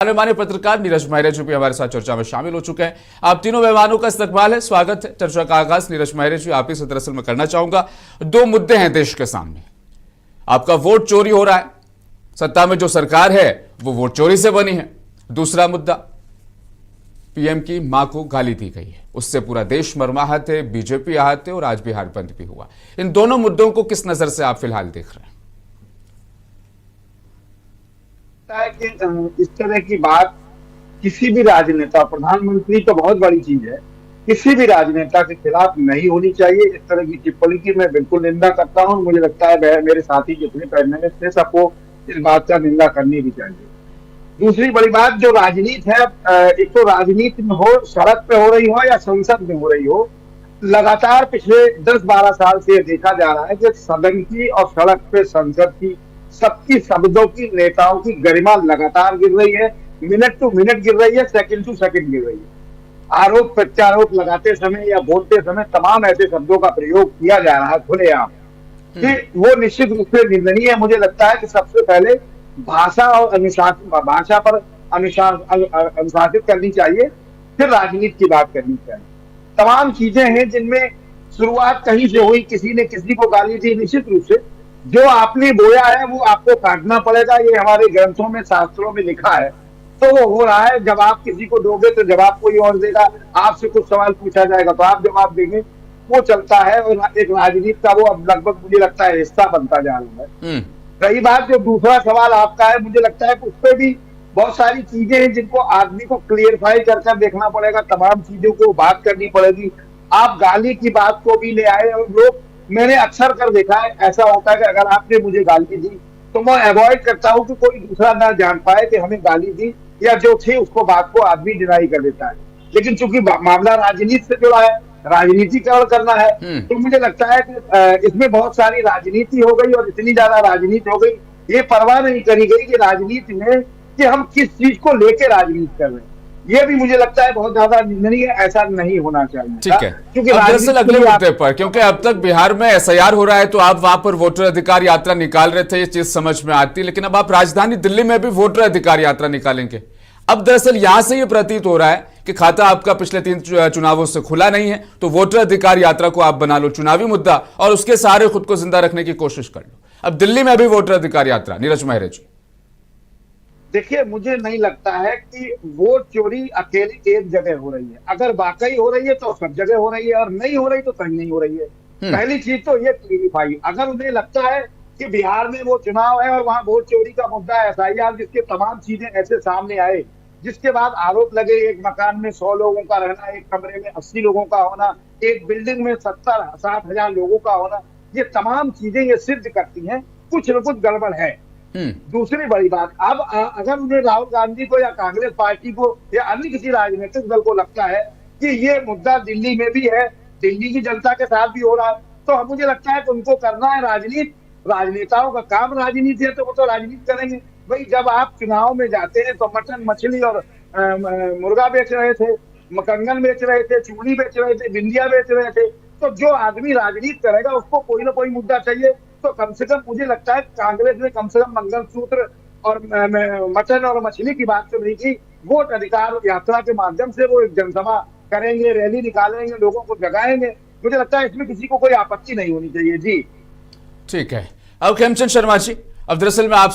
माननीय पत्रकार नीरज माहिरे जी भी हमारे साथ चर्चा में शामिल हो चुके हैं। आप तीनों मेहमानों का इस्तकबाल है, स्वागत है। चर्चा का आगाज नीरज माहिरे जी आप ही से दरअसल मैं करना चाहूंगा। दो मुद्दे हैं देश के सामने। आपका वोट चोरी हो रहा है, सत्ता में जो सरकार है वो वोट चोरी से बनी है। दूसरा मुद्दा, पीएम की मां को गाली दी गई है, उससे पूरा देश मर्माहत है, बीजेपी आहत है और आज बिहार बंद भी हुआ। इन दोनों मुद्दों को किस नजर से आप फिलहाल देख रहे हैं? है कि इस तरह की बात किसी भी राजनेता, प्रधानमंत्री तो बहुत बड़ी चीज है, किसी भी राजनेता के खिलाफ नहीं होनी चाहिए। इस तरह की टिप्पणी की मैं बिल्कुल निंदा करता हूं। मुझे लगता है मेरे साथी जितने पैनलिस्ट थे सबको इस बात का निंदा करनी भी चाहिए। दूसरी बड़ी बात, जो राजनीति है, एक तो राजनीति में हो, सड़क पे हो रही हो या संसद में हो रही हो, लगातार पिछले 10-12 साल से देखा जा रहा है कि सदन की और सड़क पे संसद की सबकी, शब्दों की, नेताओं की गरिमा लगातार गिर रही है। मिनट टू मिनट गिर रही है, सेकंड टू सेकंड गिर रही है। आरोप प्रत्यारोप लगाते समय या बोलते समय तमाम ऐसे शब्दों का प्रयोग किया जा रहा है खुलेआम, कि वो निश्चित रूप से निंदनीय है। मुझे लगता है कि सबसे पहले भाषा और अनुशासन, भाषा पर अनुशासित करनी चाहिए, फिर राजनीति की बात करनी चाहिए। तमाम चीजें हैं जिनमें शुरुआत कहीं से हुई, किसी ने किसी को गाली दी। निश्चित रूप से जो आपने बोया है वो आपको काटना पड़ेगा, ये हमारे ग्रंथों में, शास्त्रों में लिखा है। तो वो हो रहा है, जब आप किसी को दोगे तो जवाब कोई और देगा, आपसे कुछ सवाल पूछा जाएगा तो आप जवाब देंगे, वो चलता है। और एक राजनीति का वो अब लगभग मुझे लगता है हिस्सा बनता जा रहा है। रही बात जो दूसरा सवाल आपका है, मुझे लगता है कि उस पर भी बहुत सारी चीजें हैं जिनको आदमी को क्लियरफाई कर देखना पड़ेगा, तमाम चीजों को बात करनी पड़ेगी। आप गाली की बात को भी ले आए और लोग, मैंने अक्सर कर देखा है, ऐसा होता है कि अगर आपने मुझे गाली दी तो मैं अवॉइड करता हूं कि कोई दूसरा ना जान पाए कि हमें गाली दी, या जो थे उसको बात को आदमी डिनाई कर देता है। लेकिन चूंकि मामला राजनीति से जुड़ा है, राजनीतिकरण करना है, तो मुझे लगता है कि इसमें बहुत सारी राजनीति हो गई और इतनी ज्यादा राजनीति हो गई, ये परवाह नहीं करी गई कि राजनीति में कि हम किस चीज को लेकर राजनीति कर रहे हैं। ये भी मुझे लगता है बहुत ज्यादा निंदनीय है, ऐसा नहीं होना चाहिए। ठीक है, क्योंकि दरअसल अगले मुद्दे पर, क्योंकि अब तक बिहार में एसआईआर हो रहा है तो आप वहां पर वोटर अधिकार यात्रा निकाल रहे थे, ये चीज समझ में आती है, लेकिन अब आप राजधानी दिल्ली में भी वोटर अधिकार यात्रा निकालेंगे। अब दरअसल यहां से ये प्रतीत हो रहा है कि खाता आपका पिछले 3 चुनावों से खुला नहीं है, तो वोटर अधिकार यात्रा को आप बना लो चुनावी मुद्दा और उसके सहारे खुद को जिंदा रखने की कोशिश कर लो। अब दिल्ली में भी वोटर अधिकार यात्रा। नीरज माहिरे जी, देखिए, मुझे नहीं लगता है कि वोट चोरी अकेली एक जगह हो रही है। अगर वाकई हो रही है तो सब जगह हो रही है, और नहीं हो रही तो कहीं नहीं हो रही है। पहली चीज तो ये क्लियरिफाई। अगर उन्हें लगता है कि बिहार में वो चुनाव है और वहां वोट चोरी का मुद्दा है, एसआईआर, जिसके तमाम चीजें ऐसे सामने आए, जिसके बाद आरोप लगे एक मकान में 100 लोगों का रहना, एक कमरे में 80 लोगों का होना, एक बिल्डिंग में 70-60 हजार लोगों का होना, ये तमाम चीजें ये सिद्ध करती हैं कुछ न कुछ गड़बड़ है। दूसरी बड़ी बात, अब अगर उन्हें राहुल गांधी को या कांग्रेस पार्टी को या अन्य किसी राजनीतिक दल को लगता है कि ये मुद्दा दिल्ली में भी है, दिल्ली की जनता के साथ भी हो रहा है, तो मुझे लगता है कि उनको करना है राजनीति। राजनेताओं का काम राजनीति है, तो वो तो राजनीति करेंगे। भाई, जब आप चुनाव में जाते हैं तो मटन, मछली और मुर्गा बेच रहे थे, कंगन बेच रहे थे, चूड़ी बेच रहे थे, बिंदिया बेच रहे थे, तो जो आदमी राजनीति करेगा उसको कोई ना कोई मुद्दा चाहिए। तो कम से कम मुझे लगता है कांग्रेस ने कम से कम मंगलसूत्र और मटन और मछली की बात तो नहीं की। वोट अधिकार यात्रा के माध्यम से वो एक जनसभा करेंगे, रैली निकालेंगे, लोगों को जगाएंगे। मुझे लगता है इसमें किसी को कोई आपत्ति नहीं होनी चाहिए। जी ठीक है। अब खेमचंद शर्मा जी, अब दरअसल मैं आप